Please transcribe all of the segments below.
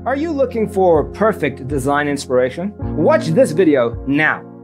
Are you looking for perfect design inspiration? Watch this video now.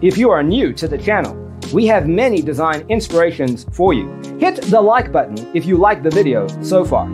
If you are new to the channel, we have many design inspirations for you. Hit the like button if you like the video so far.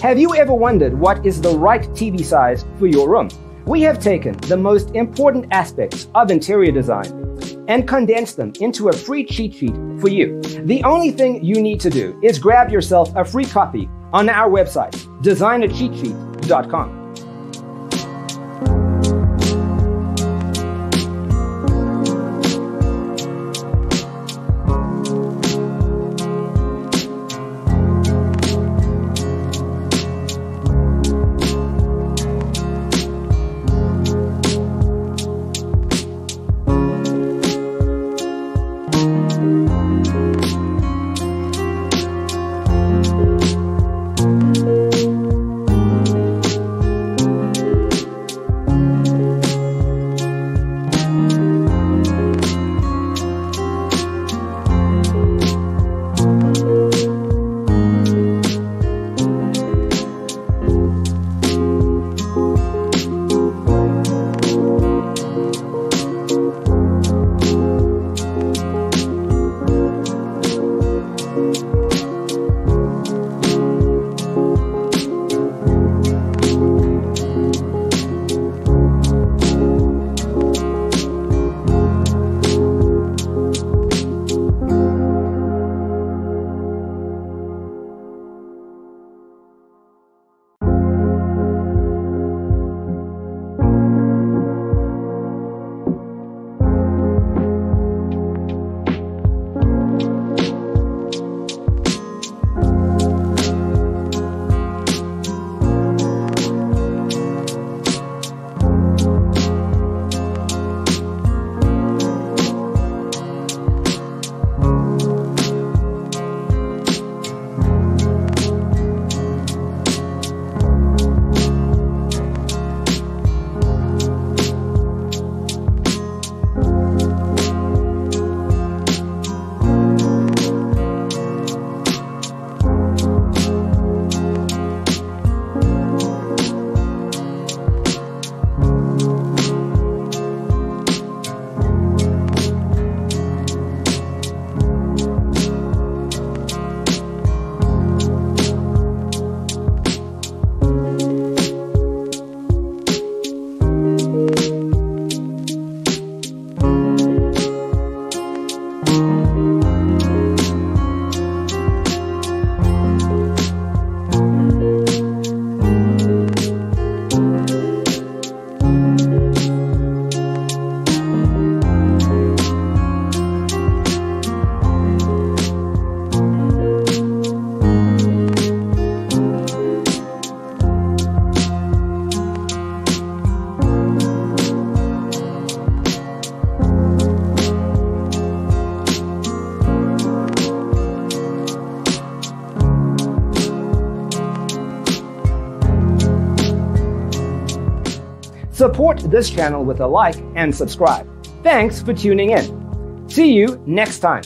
Have you ever wondered what is the right TV size for your room? We have taken the most important aspects of interior design and condensed them into a free cheat sheet for you. The only thing you need to do is grab yourself a free copy on our website, designercheatsheet.com. Support this channel with a like and subscribe. Thanks for tuning in. See you next time.